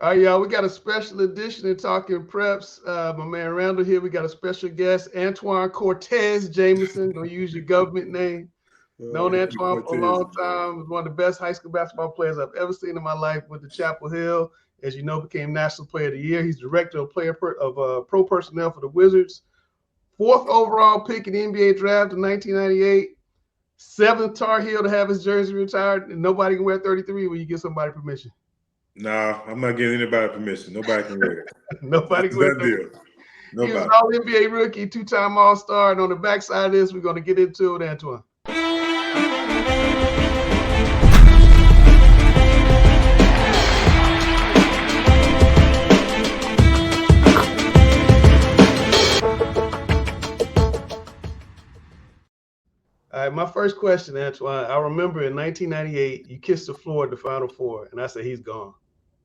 All right, y'all. We got a special edition of Talking Preps. My man Randall here. We got a special guest, Antawn Cortez Jamison. Don't use your government name. Known Antoine for a Cortez. long time. Was one of the best high school basketball players I've ever seen in my life. Went to Chapel Hill, as you know, became National Player of the Year. He's director of pro personnel for the Wizards. Fourth overall pick in the NBA draft in 1998. Seventh Tar Heel to have his jersey retired, and nobody can wear 33 when you give somebody permission. Nah, I'm not giving anybody permission. Nobody can wear it. Nobody That's can a wear done 33. deal. He was an Nobody. all NBA rookie, two-time All-Star, and on the backside of this, we're going to get into it, Antoine. All right, my first question, Antoine. I remember in 1998, you kissed the floor at the Final Four, and I said, he's gone.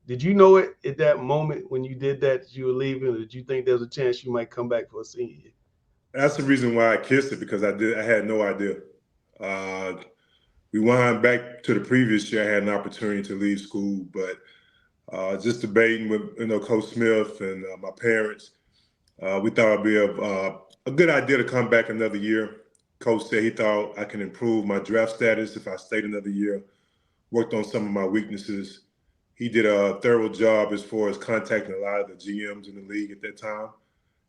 Did you know it at that moment when you did that you were leaving, or did you think there was a chance you might come back for a senior year? That's the reason why I kissed it because I had no idea. Uh, we wound back to the previous year. I had an opportunity to leave school, but just debating with Coach Smith and my parents, we thought it'd be a good idea to come back another year. Coach said he thought I can improve my draft status if I stayed another year. Worked on some of my weaknesses. He did a thorough job as far as contacting a lot of the GMs in the league at that time,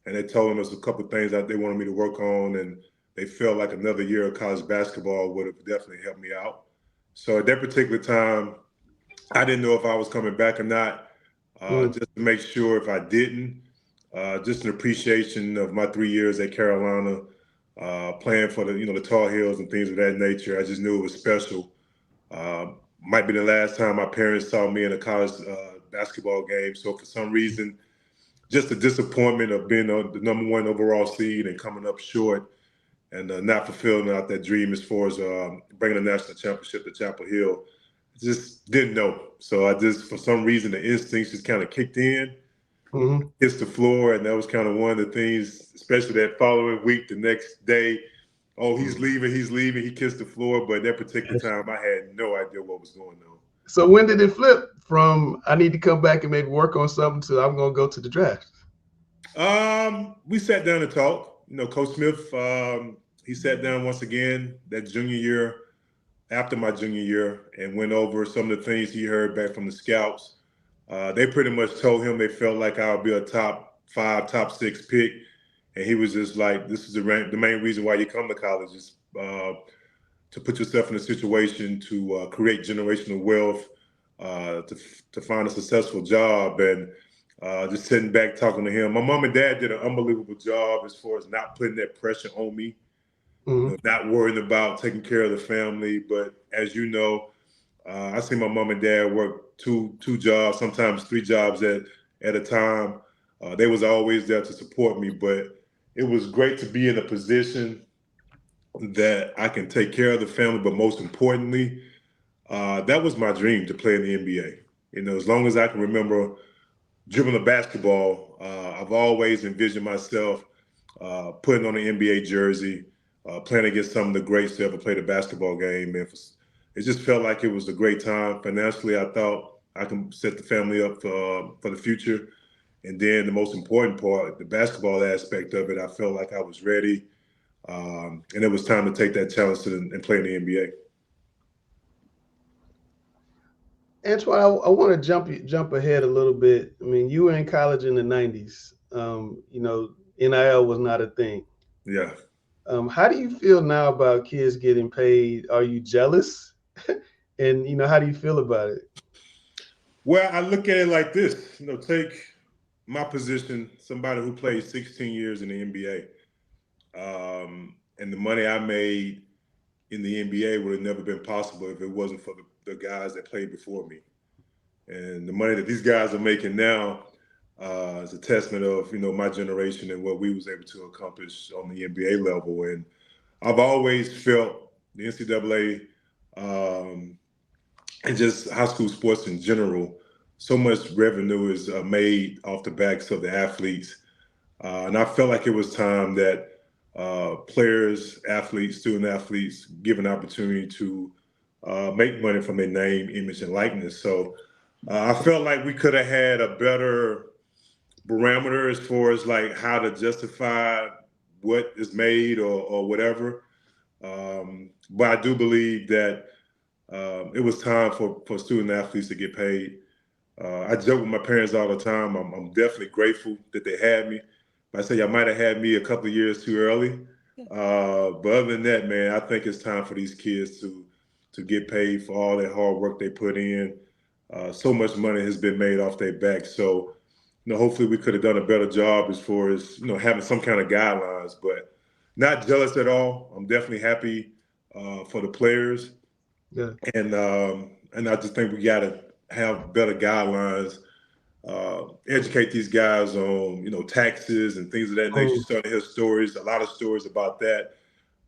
and they told him there's a couple of things that they wanted me to work on, and they felt like another year of college basketball would have definitely helped me out. So at that particular time, I didn't know if I was coming back or not. Just to make sure if I didn't, just an appreciation of my 3 years at Carolina, playing for the Tar Heels and things of that nature. I just knew it was special. Uh, might be the last time my parents saw me in a college basketball game. So for some reason, just the disappointment of being the number one overall seed and coming up short and not fulfilling out that dream as far as bringing a national championship to Chapel Hill. Just didn't know. So I just, for some reason, the instincts just kind of kicked in, Mm-hmm. hits the floor, and that was kind of one of the things, especially that following week, the next day. Oh, he's leaving, he's leaving. He kissed the floor, but at that particular time, I had no idea what was going on. So when did it flip from I need to come back and maybe work on something to I'm going to go to the draft? We sat down and talked. Coach Smith, he sat down once again that junior year, after my junior year, and went over some of the things he heard back from the scouts. They pretty much told him they felt like I would be a top 5, top 6 pick, and he was just like, "This is the main reason why you come to college is to put yourself in a situation to create generational wealth, to find a successful job." And just sitting back talking to him. My mom and dad did an unbelievable job as far as not putting that pressure on me, not worrying about taking care of the family. But as you know, I see my mom and dad work two jobs, sometimes 3 jobs at a time. They was always there to support me, but it was great to be in a position that I can take care of the family. But most importantly, that was my dream to play in the NBA. As long as I can remember dribbling a basketball, I've always envisioned myself putting on an NBA jersey, playing against some of the greats to ever play the basketball game. And it just felt like it was a great time. Financially, I thought I can set the family up for the future. And then the most important part, the basketball aspect of it, I felt like I was ready. And it was time to take that challenge and play in the NBA. Antoine, I want to jump ahead a little bit. I mean, you were in college in the 90s. NIL was not a thing. Yeah. How do you feel now about kids getting paid? Are you jealous? And, how do you feel about it? Well, I look at it like this. Take my position, somebody who played 16 years in the NBA, and the money I made in the NBA would have never been possible if it wasn't for the guys that played before me. And the money that these guys are making now is a testament of my generation and what we was able to accomplish on the NBA level. And I've always felt the NCAA and just high school sports in general, so much revenue is made off the backs of the athletes. And I felt like it was time that players, athletes, student athletes give an opportunity to make money from their name, image, and likeness. So I felt like we could have had a better barometer as far as like how to justify what is made or whatever. But I do believe that it was time for student athletes to get paid. I joke with my parents all the time. I'm definitely grateful that they had me. I say I might have had me a couple of years too early. But other than that, man, I think it's time for these kids to get paid for all that hard work they put in. So much money has been made off their back. So, hopefully we could have done a better job as far as, having some kind of guidelines, but not jealous at all. I'm definitely happy for the players. Yeah. And I just think we got to have better guidelines, educate these guys on, taxes and things of that nature. You're starting to hear stories, a lot of stories about that.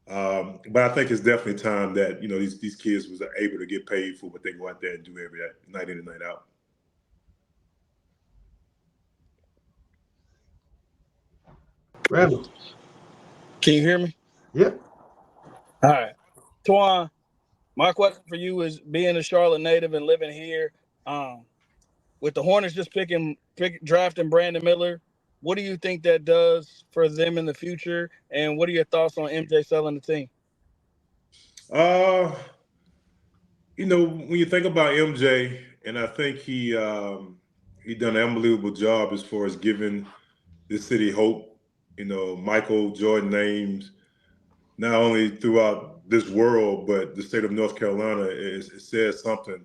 But I think it's definitely time that, these kids was able to get paid for what they go out there and do every night in and night out. Randall. Can you hear me? Yep. All right. Twan, my question for you is, being a Charlotte native and living here, with the Hornets just drafting Brandon Miller, what do you think that does for them in the future? And what are your thoughts on MJ selling the team? When you think about MJ, and I think he done an unbelievable job as far as giving this city hope. Michael Jordan names not only throughout this world, but the state of North Carolina. It says something.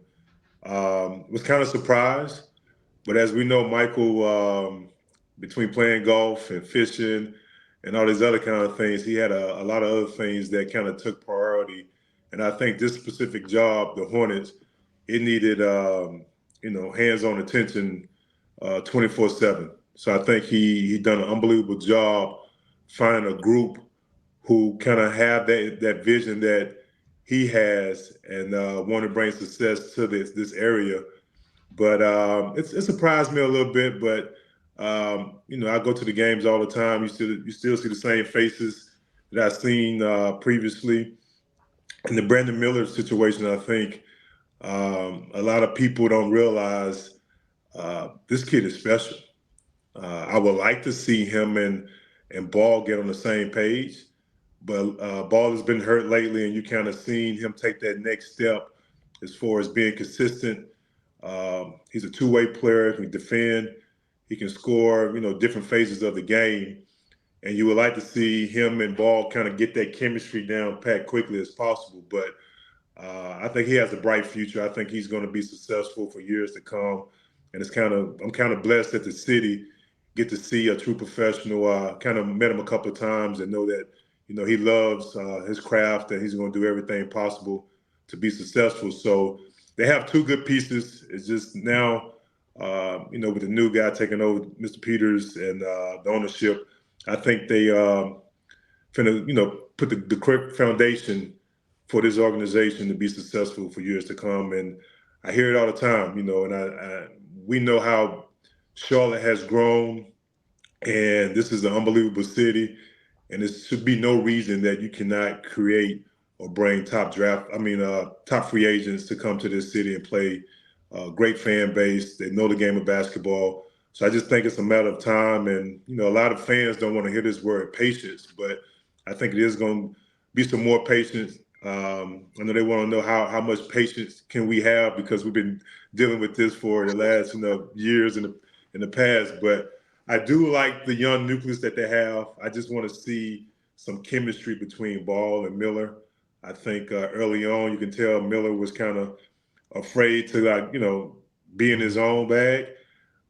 Was kind of surprised, but as we know, Michael, between playing golf and fishing and all these other kind of things, he had a lot of other things that kind of took priority. And I think this specific job, the Hornets, it needed, hands-on attention 24/7. So I think he done an unbelievable job finding a group who kind of have that vision that he has and want to bring success to this area. But it surprised me a little bit. But I go to the games all the time. You still see the same faces that I've seen previously. In the Brandon Miller situation, I think a lot of people don't realize this kid is special. I would like to see him and Ball get on the same page, but Ball has been hurt lately, and you kind of seen him take that next step as far as being consistent. He's a two-way player. He can defend. He can score, different phases of the game. And you would like to see him and Ball kind of get that chemistry down pat quickly as possible. But I think he has a bright future. I think he's going to be successful for years to come. And I'm kind of blessed that the city get to see a true professional. Kind of met him a couple of times and know that, he loves his craft and he's going to do everything possible to be successful. So they have two good pieces. It's just now, with the new guy taking over, Mr. Peters, and the ownership, I think they finna, put the correct foundation for this organization to be successful for years to come. And I hear it all the time, and we know how Charlotte has grown, and this is an unbelievable city, and there should be no reason that you cannot create or bring top free agents to come to this city and play. Great fan base. They know the game of basketball. So I just think it's a matter of time. And, a lot of fans don't want to hear this word patience, but I think it is going to be some more patience. I know they want to know how much patience can we have, because we've been dealing with this for the last, years in the past. But I do like the young nucleus that they have. I just want to see some chemistry between Ball and Miller. I think early on, you can tell Miller was kind of afraid to be in his own bag.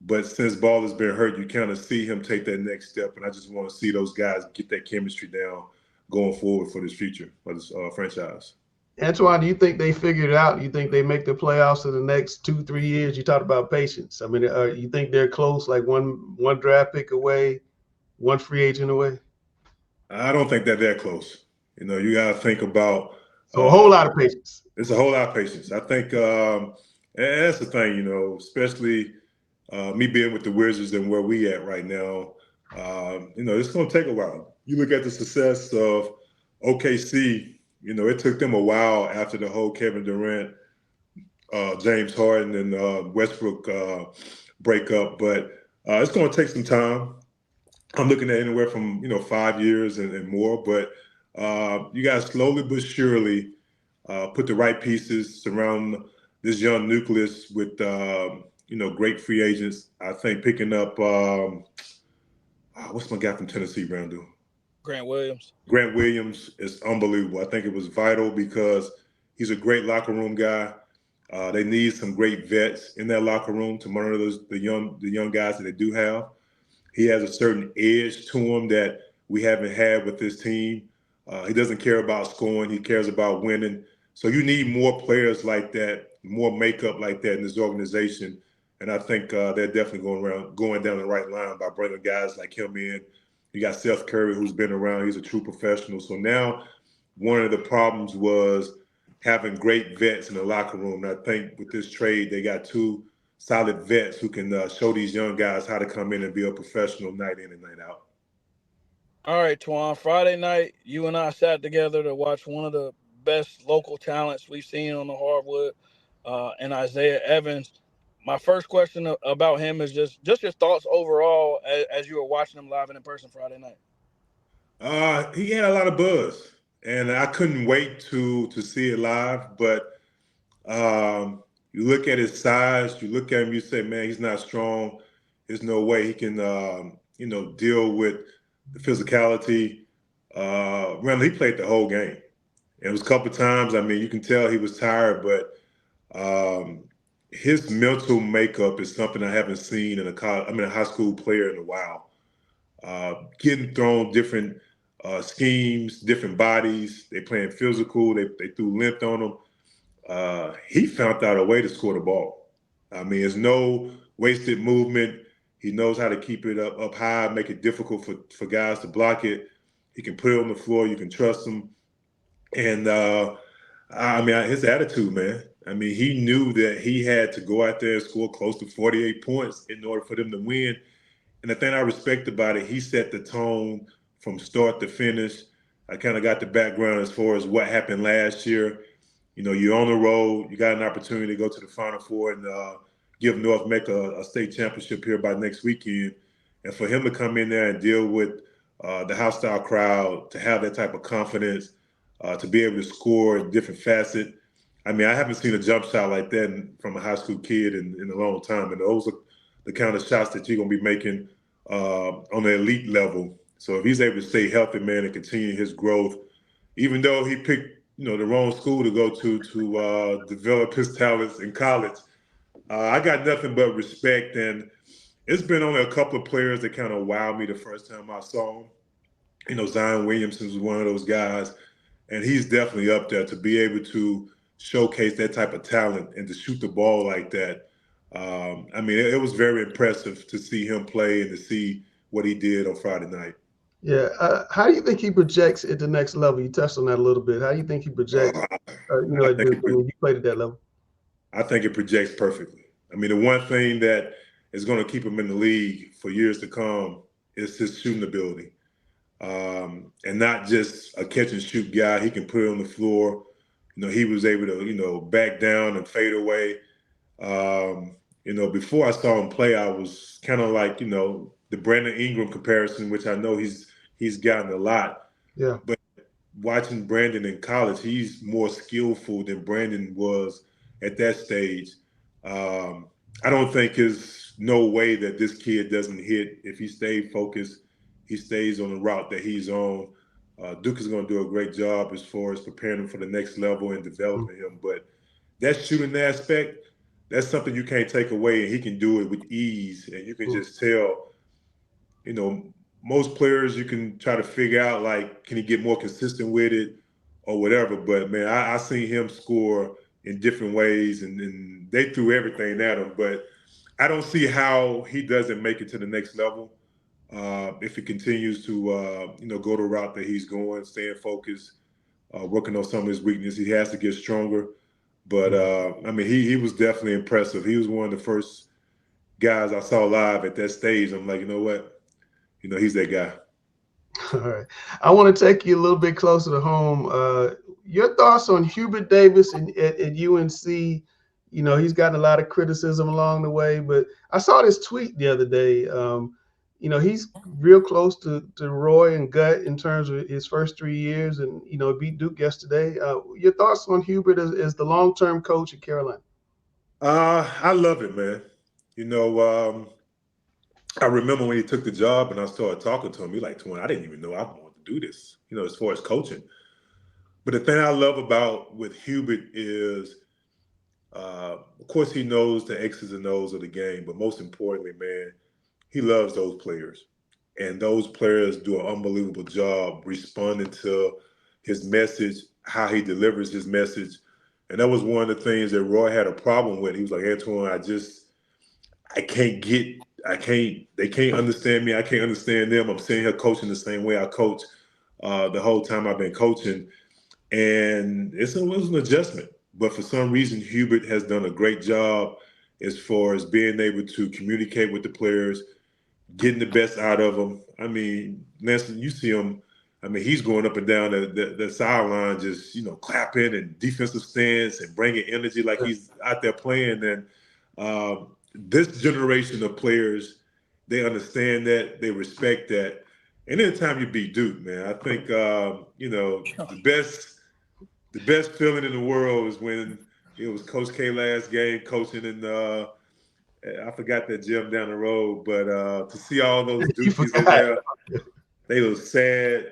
But since Ball has been hurt, you kind of see him take that next step. And I just want to see those guys get that chemistry down going forward for this future, for this franchise. Antawn, do you think they figured it out? Do you think they make the playoffs in the next 2-3 years? You talked about patience. I mean, you think they're close, like one draft pick away, one free agent away? I don't think they're close. You got to think about. So a whole lot of patience. It's a whole lot of patience. I think and that's the thing, especially me being with the Wizards and where we at right now. It's going to take a while. You look at the success of OKC. It took them a while after the whole Kevin Durant James Harden and Westbrook breakup, but it's going to take some time. I'm looking at anywhere from 5 years and more, but you guys slowly but surely put the right pieces, surround this young nucleus with great free agents. I think picking up what's my guy from Tennessee, Randall? Grant Williams. Grant Williams is unbelievable. I think it was vital because he's a great locker room guy. They need some great vets in that locker room to monitor the young guys that they do have. He has a certain edge to him that we haven't had with this team. He doesn't care about scoring. He cares about winning. So you need more players like that, more makeup like that in this organization. And I think they're definitely going down the right line by bringing guys like him in. You got Seth Curry, who's been around. He's a true professional. So now one of the problems was having great vets in the locker room. And I think with this trade, they got two solid vets who can show these young guys how to come in and be a professional night in and night out. All right, Twan. Friday night, you and I sat together to watch one of the best local talents we've seen on the hardwood, and Isaiah Evans. My first question about him is just your thoughts overall as you were watching him live and in person Friday night. He had a lot of buzz, and I couldn't wait to see it live. But you look at his size, you look at him, you say, man, he's not strong. There's no way he can, deal with the physicality. He played the whole game. And it was a couple of times, you can tell he was tired, but his mental makeup is something I haven't seen in a high school player in a while. Getting thrown different schemes, different bodies. They playing physical. They threw length on him. He found out a way to score the ball. There's no wasted movement. He knows how to keep it up high, make it difficult for guys to block it. He can put it on the floor. You can trust him. And his attitude, man. He knew that he had to go out there and score close to 48 points in order for them to win. And the thing I respect about it, he set the tone from start to finish. I kind of got the background as far as what happened last year. You're on the road. You got an opportunity to go to the Final Four and give North Mecca a state championship here by next weekend. And for him to come in there and deal with the hostile crowd, to have that type of confidence, to be able to score in different facets. I haven't seen a jump shot like that from a high school kid in a long time. And those are the kind of shots that you're going to be making on the elite level. So if he's able to stay healthy, man, and continue his growth, even though he picked, the wrong school to go to develop his talents in college, I got nothing but respect. And it's been only a couple of players that kind of wowed me the first time I saw him. Zion Williamson was one of those guys, and he's definitely up there to be able to showcase that type of talent and to shoot the ball like that. It was very impressive to see him play and to see what he did on Friday night. Yeah. How do you think he projects at the next level? You touched on that a little bit. How do you think he projects, when you played at that level? I think it projects perfectly. The one thing that is going to keep him in the league for years to come is his shooting ability. And not just a catch and shoot guy. He can put it on the floor. He was able to, back down and fade away. Before I saw him play, I was kind of like, the Brandon Ingram comparison, which I know he's gotten a lot. Yeah. But watching Brandon in college, he's more skillful than Brandon was at that stage. I don't think there's no way that this kid doesn't hit. If he stayed focused, he stays on the route that he's on. Duke is going to do a great job as far as preparing him for the next level and developing him. But that shooting aspect, that's something you can't take away, and he can do it with ease. And you can just tell, most players you can try to figure out, like, can he get more consistent with it or whatever. But, man, I seen him score in different ways, and they threw everything at him. But I don't see how he doesn't make it to the next level. If he continues to, go the route that he's going, staying focused, working on some of his weaknesses, he has to get stronger. But, he was definitely impressive. He was one of the first guys I saw live at that stage. I'm like, you know what? He's that guy. All right. I want to take you a little bit closer to home. Your thoughts on Hubert Davis at UNC? he's gotten a lot of criticism along the way, but I saw this tweet the other day. He's real close to Roy and Gut in terms of his first 3 years, and beat Duke yesterday. Your thoughts on Hubert as the long-term coach at Carolina? I love it, man. I remember when he took the job and I started talking to him. He like, "Twin, I didn't even know I wanted to do this." As far as coaching. But the thing I love about with Hubert is, of course, he knows the X's and O's of the game, but most importantly, man, he loves those players. And those players do an unbelievable job responding to his message, how he delivers his message. And that was one of the things that Roy had a problem with. He was like, "Antawn, they can't understand me. I can't understand them. I'm sitting here coaching the same way I coach the whole time I've been coaching." And it was an adjustment. But for some reason, Hubert has done a great job as far as being able to communicate with the players, getting the best out of them. I mean, Nancy, you see him. I mean, he's going up and down the sideline, just clapping and defensive stance and bringing energy like he's out there playing. And this generation of players, they understand that, they respect that. And anytime you beat Duke, man, I think the best feeling in the world is when it was Coach K last game coaching in I forgot that gym down the road, but to see all those Dukies in there, they were sad.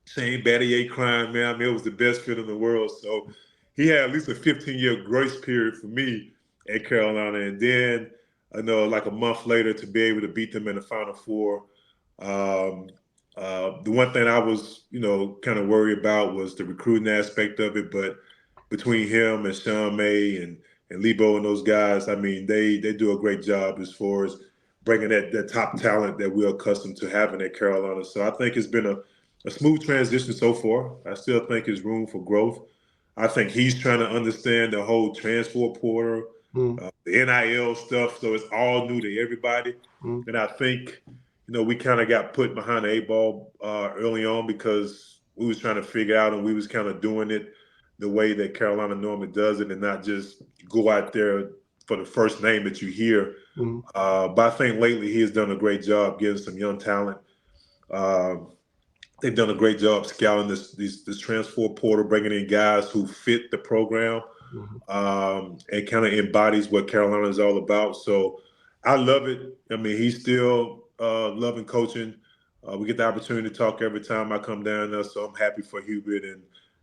Shane Battier crying, man. I mean, it was the best feeling in the world. So he had at least a 15-year grace period for me at Carolina. And then, like a month later to be able to beat them in the Final Four. The one thing I was, kind of worried about was the recruiting aspect of it. But between him and Sean May and Lebo and those guys, I mean, they do a great job as far as bringing that top talent that we're accustomed to having at Carolina. So I think it's been a smooth transition so far. I still think there's room for growth. I think he's trying to understand the whole transfer portal, the NIL stuff, so it's all new to everybody. And I think, we kind of got put behind the 8 ball early on because we was trying to figure out and we was kind of doing it the way that Carolina normally does it and not just go out there for the first name that you hear. But I think lately he has done a great job getting some young talent. They've done a great job scouting this transfer portal, bringing in guys who fit the program and kind of embodies what Carolina is all about. So I love it. I mean, he's still loving coaching. We get the opportunity to talk every time I come down there, so I'm happy for Hubert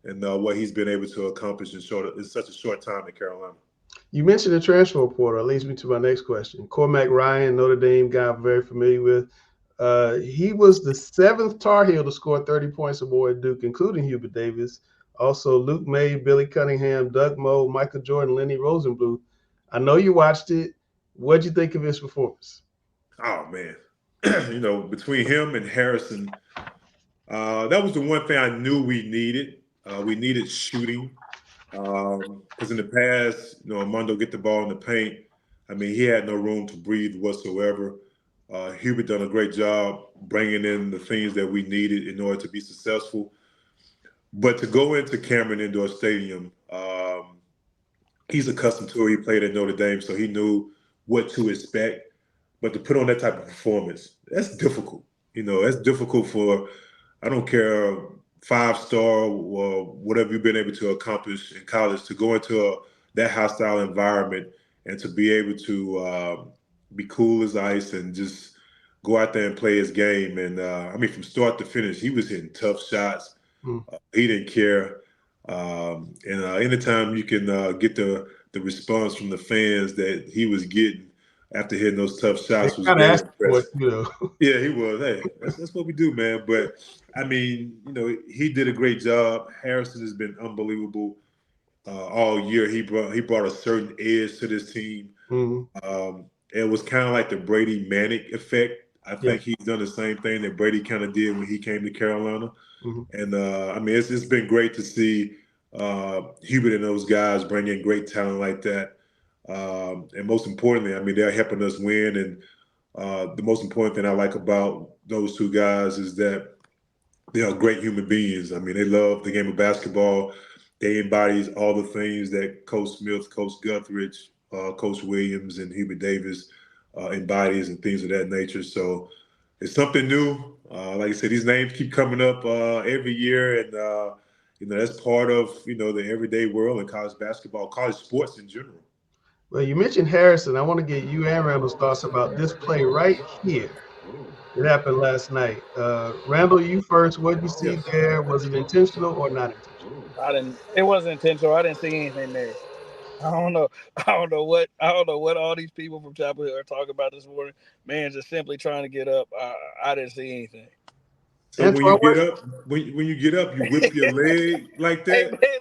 and what he's been able to accomplish in such a short time in Carolina. You mentioned the transfer portal. That leads me to my next question. Cormac Ryan, Notre Dame guy I'm very familiar with. He was the 7th Tar Heel to score 30 points or more at Duke, including Hubert Davis. Also, Luke May, Billy Cunningham, Doug Moe, Michael Jordan, Lenny Rosenbluth. I know you watched it. What'd you think of his performance? Oh, man. Between him and Harrison, that was the one thing I knew we needed. We needed shooting. Because in the past, Armando get the ball in the paint. I mean, he had no room to breathe whatsoever. Hubert done a great job bringing in the things that we needed in order to be successful. But to go into Cameron Indoor Stadium, he's accustomed to it. He played at Notre Dame, so he knew what to expect. But to put on that type of performance, that's difficult. That's difficult for, I don't care, 5-star or whatever you've been able to accomplish in college, to go into that hostile environment and to be able to be cool as ice and just go out there and play his game. And I mean, from start to finish, he was hitting tough shots. He didn't care. And anytime you can get the response from the fans that he was getting after hitting those tough shots was very impressive. Yeah, he was. Hey, that's what we do, man. But I mean, he did a great job. Harrison has been unbelievable all year. He brought a certain edge to this team. It was kind of like the Brady Manic effect. I think he's done the same thing that Brady kind of did when he came to Carolina. And I mean, it's been great to see Hubert and those guys bring in great talent like that. And most importantly, I mean, they're helping us win. And the most important thing I like about those two guys is that they are great human beings. I mean, they love the game of basketball. They embody all the things that Coach Smith, Coach Guthridge, Coach Williams and Hubert Davis embodies and things of that nature. So it's something new. Like I said, these names keep coming up every year, and that's part of the everyday world in college basketball, college sports in general. Well, you mentioned Harrison. I want to get you and Randall's thoughts about this play right here. It happened last night. Randall, you first. What did you see there? Was it intentional or not intentional? It wasn't intentional. I didn't see anything there. I don't know. I don't know what all these people from Chapel Hill are talking about this morning. Man, just simply trying to get up. I didn't see anything. So when you get up, when you get up, you whip your leg like that. Hey man,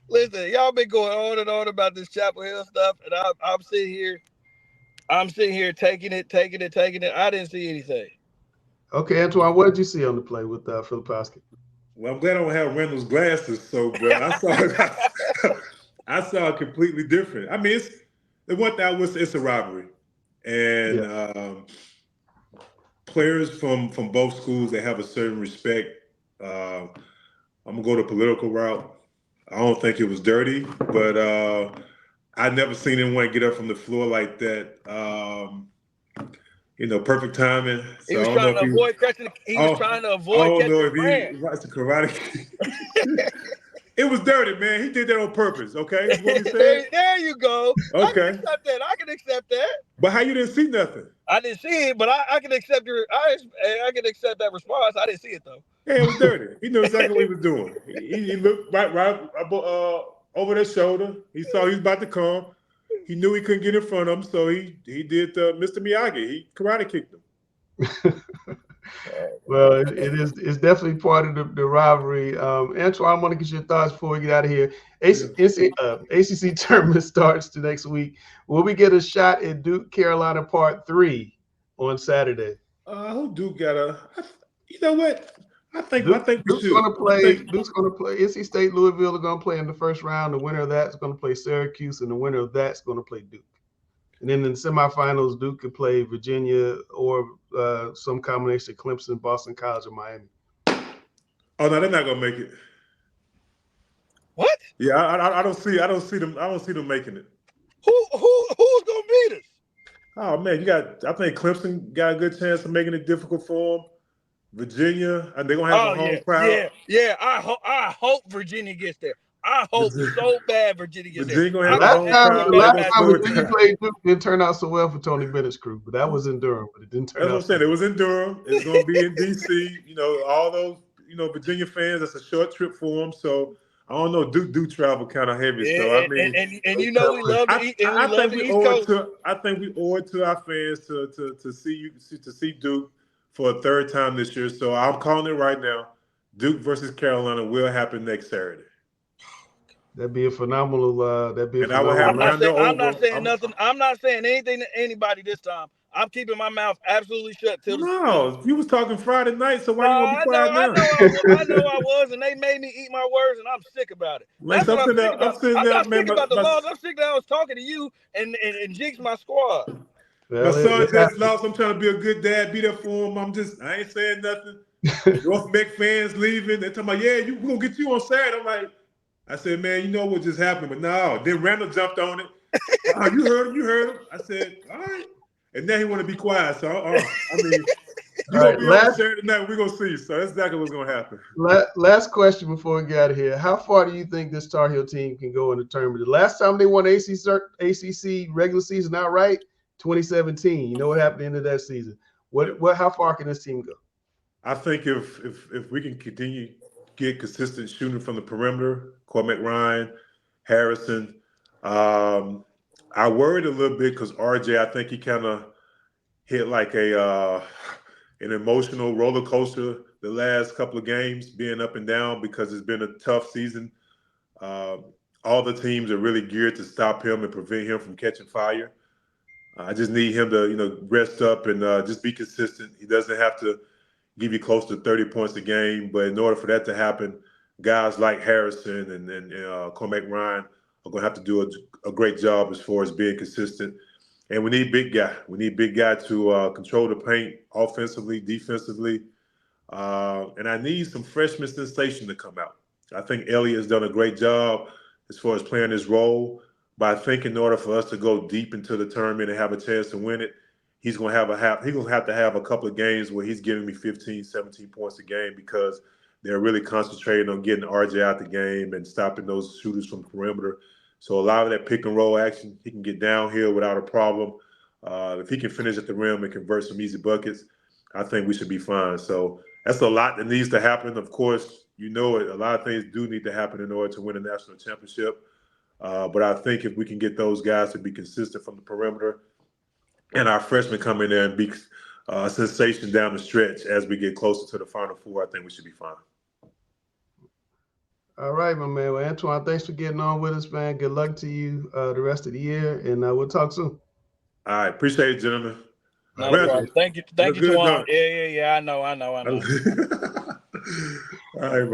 listen. Y'all been going on and on about this Chapel Hill stuff, and I'm sitting here taking it. I didn't see anything. Okay, Antoine, what did you see on the play with Filipowski? Well, I'm glad I don't have Randall's glasses, but I saw I saw it completely different. I mean, it's a rivalry, and players from both schools, they have a certain respect. I'm gonna go the political route. I don't think it was dirty, but I never seen anyone get up from the floor like that. Perfect timing. So He was trying to avoid catching. He was trying to avoid catching Brand. It's a karate kick. It was dirty, man. He did that on purpose. Okay, is what he said. There you go. Okay, I can accept that. But how you didn't see nothing? I didn't see it, but I can accept I can accept that response. I didn't see it though. Yeah, it was dirty. He knew exactly what he was doing. He looked right over their shoulder. He saw he was about to come. He knew he couldn't get in front of him, so he did Mr. Miyagi. He karate kicked him. Well, it's definitely part of the rivalry. Antoine, I want to get your thoughts before we get out of here. ACC tournament starts the next week. Will we get a shot at Duke Carolina Part 3 on Saturday? Who Duke got you know what? I think Duke's going to play. NC State, Louisville are going to play in the first round. The winner of that's going to play Syracuse, and the winner of that's going to play Duke. And then in the semifinals, Duke could play Virginia or some combination of Clemson, Boston College, or Miami. Oh no, they're not going to make it. What? Yeah, I don't see them making it. Who's going to beat us? Oh man, I think Clemson got a good chance of making it difficult for them. Virginia, and they're gonna have a home crowd. Yeah. I hope Virginia gets there. I hope so bad Virginia gets there. Gonna have a home crowd. The last time Virginia played Duke didn't turn out so well for Tony Bennett's crew, but that was in Durham. But it didn't turn out. That's what I'm saying. It was in Durham. It's gonna be in DC. All those Virginia fans. That's a short trip for them. So I don't know. Duke travel kind of heavy. Yeah, so I mean, and we love the East Coast. I think we owe it to our fans to see Duke for a third time this year. So I'm calling it right now. Duke versus Carolina will happen next Saturday. That'd be a phenomenal. I'm not saying nothing. I'm not saying anything to anybody this time. I'm keeping my mouth absolutely shut till you was talking Friday night, so why you want to be quiet now? I know I was, and they made me eat my words, and I'm sick about it. I'm not sick about the laws. I'm sick that I was talking to you and jinx my squad. My son just lost. I'm trying to be a good dad, be there for him. I ain't saying nothing. North Beck fans leaving. They're talking about, we're going to get you on Saturday. I'm like, I said, man, you know what just happened. But no, then Randall jumped on it. You heard him. I said, all right. And now he want to be quiet. So, I mean, you're going to be on Saturday night. We're going to see. So that's exactly what's going to happen. Last question before we get out of here. How far do you think this Tar Heel team can go in the tournament? The last time they won ACC regular season outright, 2017. You know what happened at the end of that season. How far can this team go? I think if we can continue get consistent shooting from the perimeter, Cormac Ryan, Harrison. I worried a little bit because RJ, I think he kind of hit like an emotional roller coaster the last couple of games, being up and down because it's been a tough season. All the teams are really geared to stop him and prevent him from catching fire. I just need him to, rest up and just be consistent. He doesn't have to give you close to 30 points a game, but in order for that to happen, guys like Harrison and Cormac Ryan are going to have to do a great job as far as being consistent. And we need big guy. We need big guy to control the paint offensively, defensively. And I need some freshman sensation to come out. I think Elliott has done a great job as far as playing his role. But I think in order for us to go deep into the tournament and have a chance to win it, he's going to have to have a couple of games where he's giving me 15, 17 points a game, because they're really concentrating on getting RJ out the game and stopping those shooters from the perimeter. So a lot of that pick and roll action, he can get downhill without a problem. If he can finish at the rim and convert some easy buckets, I think we should be fine. So that's a lot that needs to happen. Of course, a lot of things do need to happen in order to win a national championship. But I think if we can get those guys to be consistent from the perimeter, and our freshmen come in there and be a sensation down the stretch as we get closer to the Final Four, I think we should be fine. All right, my man. Well, Antawn, thanks for getting on with us, man. Good luck to you the rest of the year, and we'll talk soon. All right. Appreciate it, gentlemen. No problem. Thank you, Good, Tawan. Yeah. I know. All right, bro.